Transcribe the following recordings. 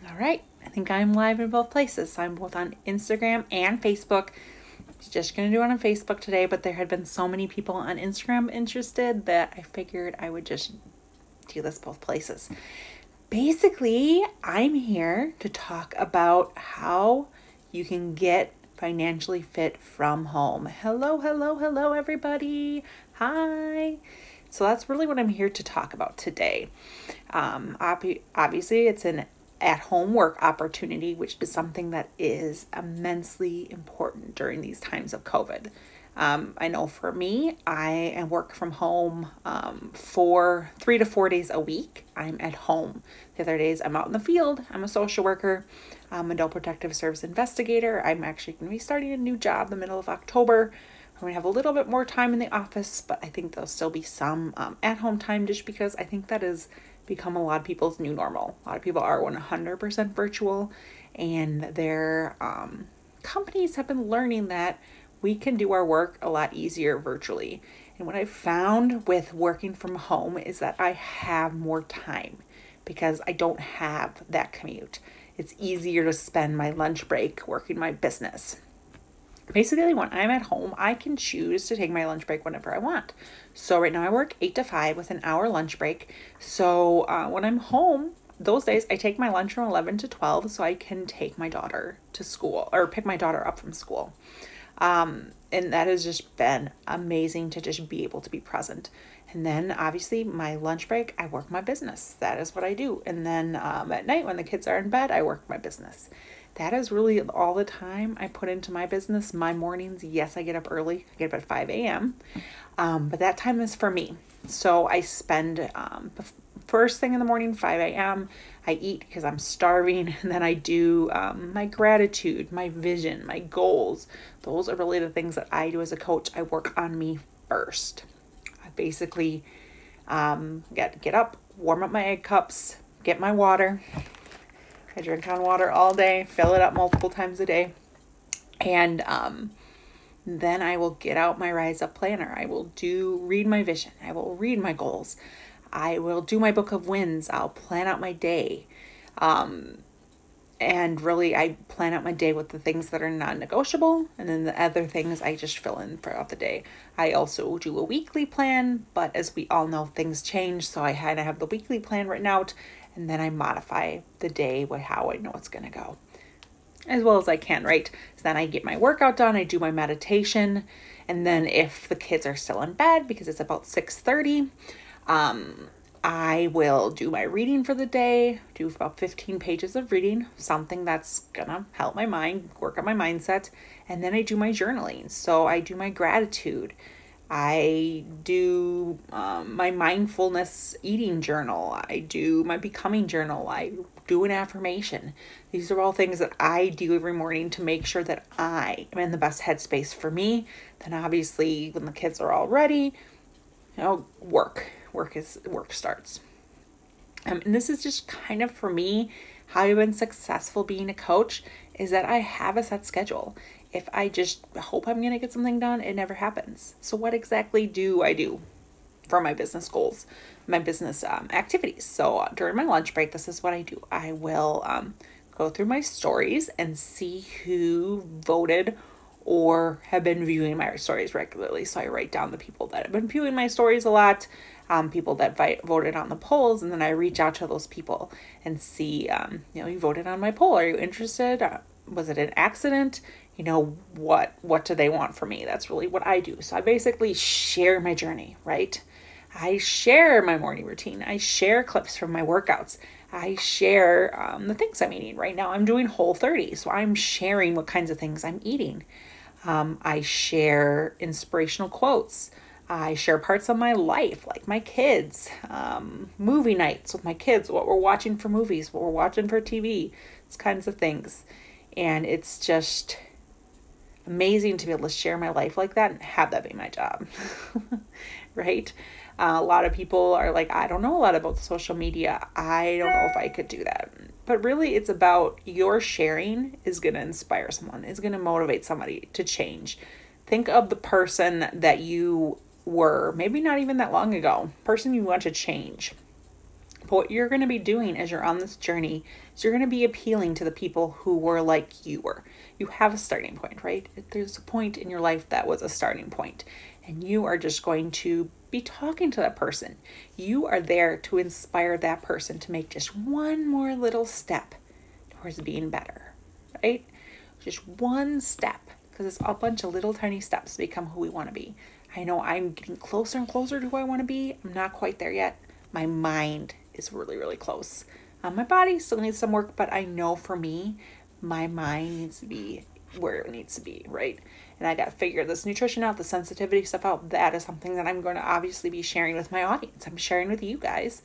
All right, I think I'm live in both places. I'm both on Instagram and Facebook. Just going to do it on Facebook today, but there had been so many people on Instagram interested that I figured I would just do this both places. Basically, I'm here to talk about how you can get financially fit from home. Hello, everybody. Hi. So that's really what I'm here to talk about today. Obviously, it's an at-home work opportunity, which is something that is immensely important during these times of COVID. I know for me, I work from home for 3 to 4 days a week. I'm at home. The other days, I'm out in the field. I'm a social worker. I'm an adult protective service investigator. I'm actually going to be starting a new job the middle of October. I'm going to have a little bit more time in the office, but I think there'll still be some at-home time just because I think that has become a lot of people's new normal. A lot of people are 100% virtual, and their companies have been learning that we can do our work a lot easier virtually. And what I've found with working from home is that I have more time because I don't have that commute. It's easier to spend my lunch break working my business. Basically, when I'm at home, I can choose to take my lunch break whenever I want. So right now I work 8 to 5 with an hour lunch break. So when I'm home, those days I take my lunch from 11 to 12 so I can take my daughter to school or pick my daughter up from school. And that has just been amazing to just be able to be present. And then obviously my lunch break, I work my business. That is what I do. And then at night when the kids are in bed, I work my business. That is really all the time I put into my business. My mornings, yes, I get up early. I get up at 5 a.m. But that time is for me. So I spend the first thing in the morning, 5 a.m. I eat because I'm starving. And then I do my gratitude, my vision, my goals. Those are really the things that I do as a coach. I work on me first. I basically get up, warm up my egg cups, get my water. I drink on water all day, fill it up multiple times a day. And then I will get out my Rise Up planner. I will read my vision. I will read my goals. I will do my book of wins. I'll plan out my day. And really, I plan out my day with the things that are non-negotiable. And then the other things I just fill in throughout the day. I also do a weekly plan. But as we all know, things change. So I kind of have the weekly plan written out. And then I modify the day with how I know it's going to go as well as I can, right? So then I get my workout done. I do my meditation. And then if the kids are still in bed, because it's about 6:30, I will do my reading for the day, do about 15 pages of reading, something that's gonna help my mind, work on my mindset. And then I do my journaling. So I do my gratitude. I do my mindfulness eating journal. I do my becoming journal. I do an affirmation. These are all things that I do every morning to make sure that I am in the best headspace for me. Then obviously when the kids are all ready, work starts. And this is just kind of for me, how I've been successful being a coach is that I have a set schedule. If I just hope I'm going to get something done, it never happens. So what exactly do I do for my business goals, my business activities? So during my lunch break, this is what I do. I will go through my stories and see who voted or have been viewing my stories regularly. So I write down the people that have been viewing my stories a lot, people that voted on the polls, and then I reach out to those people and see, you voted on my poll. Are you interested? Was it an accident? What do they want from me? That's really what I do. So I basically share my journey, right? I share my morning routine. I share clips from my workouts. I share the things I'm eating. Right now I'm doing Whole30, so I'm sharing what kinds of things I'm eating. I share inspirational quotes. I share parts of my life, like my kids, movie nights with my kids, what we're watching for movies, what we're watching for TV, these kinds of things. And it's just amazing to be able to share my life like that and have that be my job, right? A lot of people are like, I don't know a lot about social media. I don't know if I could do that. But really, it's about your sharing is going to inspire someone. It's going to motivate somebody to change. Think of the person that you were, maybe not even that long ago, person you want to change. But what you're going to be doing as you're on this journey is you're going to be appealing to the people who were like you were. You have a starting point, right? There's a point in your life that was a starting point, and you are just going to be talking to that person. You are there to inspire that person to make just one more little step towards being better, right? Just one step, because it's a bunch of little tiny steps to become who we want to be. I know I'm getting closer and closer to who I want to be. I'm not quite there yet. My mind is really, really close. My body still needs some work, but I know for me, my mind needs to be where it needs to be, right? And I got to figure this nutrition out, the sensitivity stuff out. That is something that I'm going to obviously be sharing with my audience. I'm sharing with you guys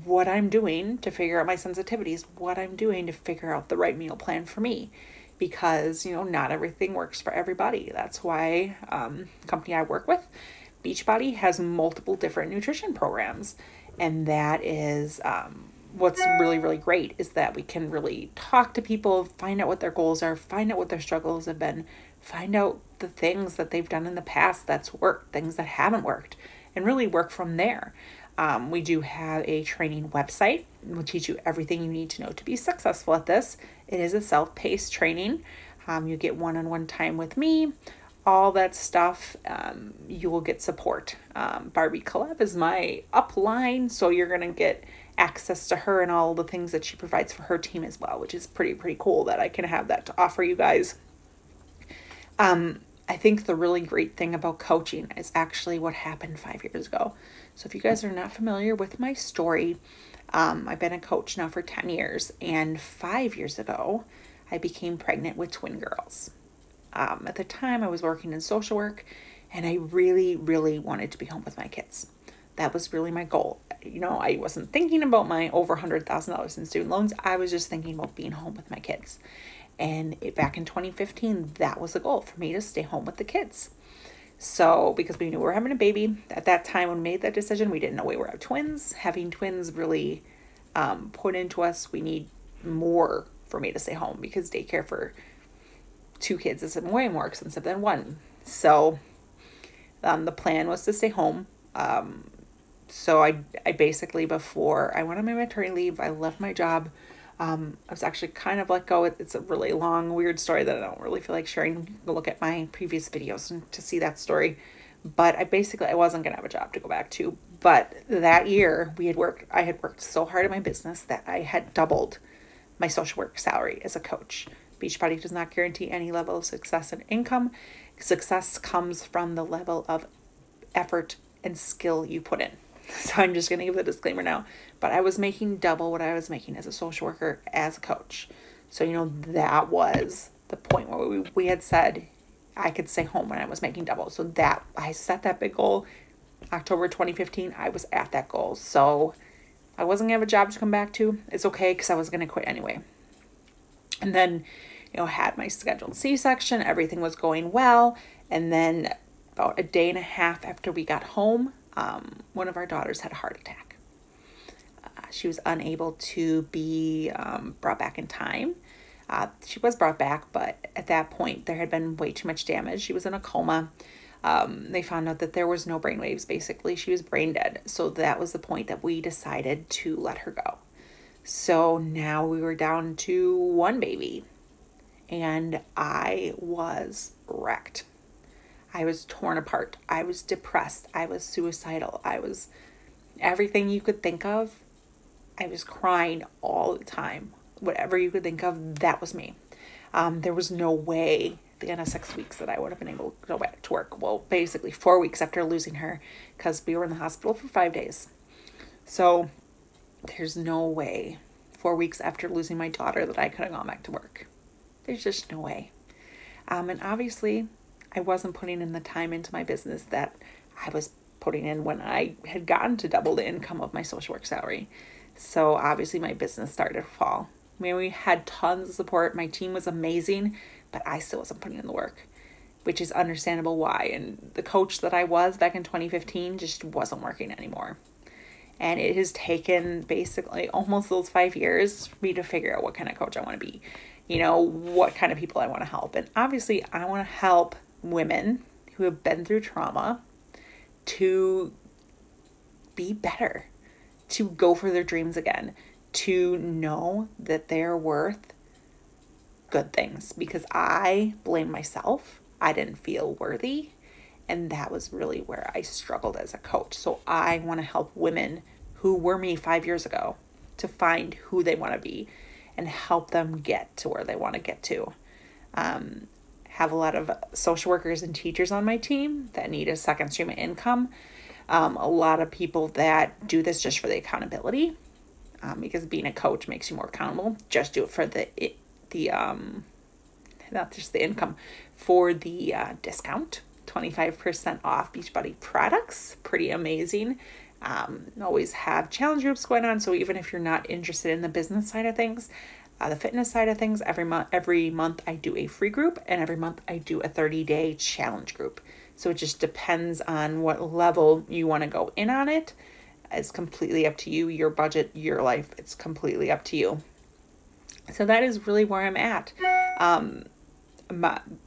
what I'm doing to figure out my sensitivities, what I'm doing to figure out the right meal plan for me. Because, not everything works for everybody. That's why company I work with, Beachbody, has multiple different nutrition programs. And that is what's really, really great, is that we can really talk to people, find out what their goals are, find out what their struggles have been, find out the things that they've done in the past that's worked, things that haven't worked, and really work from there. We do have a training website. We'll teach you everything you need to know to be successful at this. It is a self-paced training. You get one-on-one time with me, all that stuff. You will get support. Barbie Caleb is my upline, so you're going to get access to her and all the things that she provides for her team as well, which is pretty cool that I can have that to offer you guys. I think the really great thing about coaching is actually what happened 5 years ago. So if you guys are not familiar with my story, I've been a coach now for 10 years, and 5 years ago, I became pregnant with twin girls. At the time, I was working in social work, and I really, really wanted to be home with my kids. That was really my goal. I wasn't thinking about my over $100,000 in student loans. I was just thinking about being home with my kids. And back in 2015, that was the goal for me, to stay home with the kids. So because we knew we were having a baby at that time when we made that decision, we didn't know we were having twins. Having twins really put into us, we need more for me to stay home, because daycare for 2 kids is way more expensive than 1. So the plan was to stay home. So I basically, before I went on my maternity leave, I left my job. I was actually kind of let go. It's a really long, weird story that I don't really feel like sharing. You can go look at my previous videos to see that story. But I wasn't going to have a job to go back to. But that year I had worked so hard at my business that I had doubled my social work salary as a coach. Beachbody does not guarantee any level of success and income. Success comes from the level of effort and skill you put in. So I'm just going to give the disclaimer now. But I was making double what I was making as a social worker, as a coach. So, that was the point where we had said I could stay home when I was making double. So that I set that big goal. October 2015, I was at that goal. So I wasn't going to have a job to come back to. It's okay, because I was going to quit anyway. And then, had my scheduled C-section. Everything was going well. And then about a day and a half after we got home, one of our daughters had a heart attack. She was unable to be brought back in time. She was brought back, but at that point, there had been way too much damage. She was in a coma. They found out that there was no brain waves. Basically, she was brain dead. So that was the point that we decided to let her go. So now we were down to 1 baby, and I was wrecked. I was torn apart. I was depressed. I was suicidal. I was everything you could think of. I was crying all the time. Whatever you could think of, that was me. There was no way at the end of 6 weeks that I would have been able to go back to work. Well, basically 4 weeks after losing her, because we were in the hospital for 5 days. So there's no way 4 weeks after losing my daughter that I could have gone back to work. There's just no way. And obviously, I wasn't putting in the time into my business that I was putting in when I had gotten to double the income of my social work salary. So obviously my business started to fall. I mean, we had tons of support. My team was amazing, but I still wasn't putting in the work, which is understandable why. And the coach that I was back in 2015 just wasn't working anymore. And it has taken basically almost those 5 years for me to figure out what kind of coach I want to be. What kind of people I want to help. And obviously I want to help women who have been through trauma to be better, to go for their dreams again, to know that they're worth good things, because I blame myself. I didn't feel worthy. And that was really where I struggled as a coach. So I want to help women who were me 5 years ago to find who they want to be and help them get to where they want to get to. Have a lot of social workers and teachers on my team that need a second stream of income. A lot of people that do this just for the accountability, because being a coach makes you more accountable. Just do it for the not just the income, for the discount. 25% off Beachbody products. Pretty amazing. Always have challenge groups going on. So even if you're not interested in the business side of things, the fitness side of things, every month I do a free group, and every month I do a 30-day challenge group. So it just depends on what level you want to go in on it. It's completely up to you, your budget, your life. It's completely up to you. So that is really where I'm at.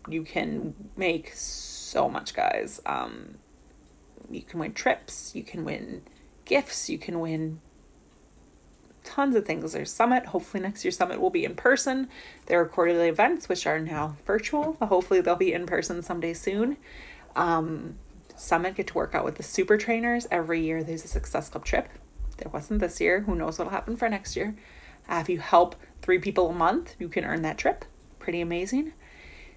You can make so much, guys. You can win trips, you can win gifts, you can win tons of things. There's Summit. Hopefully next year's Summit will be in person. There are quarterly events, which are now virtual. Hopefully they'll be in person someday soon. Summit, get to work out with the super trainers. Every year there's a Success Club trip. There wasn't this year. Who knows what'll happen for next year. If you help 3 people a month, you can earn that trip. Pretty amazing.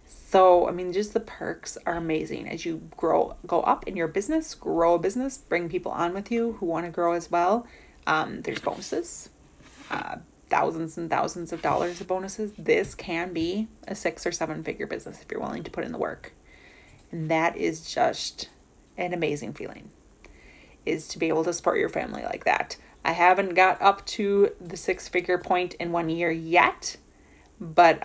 So, I mean, just the perks are amazing as you go up in your business, grow a business, bring people on with you who want to grow as well. There's bonuses, thousands and thousands of dollars of bonuses. This can be a 6 or 7 figure business if you're willing to put in the work. And that is just an amazing feeling, is to be able to support your family like that. I haven't got up to the 6-figure point in 1 year yet, but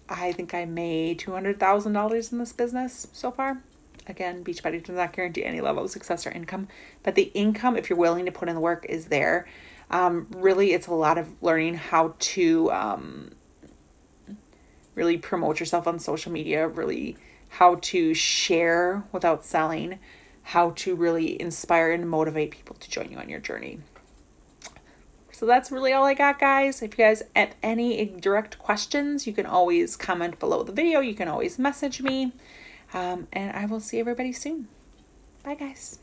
I think I made $200,000 in this business so far. Again, Beachbody does not guarantee any level of success or income, but the income, if you're willing to put in the work, is there. Really, it's a lot of learning how to really promote yourself on social media, really how to share without selling, how to really inspire and motivate people to join you on your journey. So that's really all I got, guys. If you guys have any direct questions, you can always comment below the video. You can always message me. And I will see everybody soon. Bye, guys.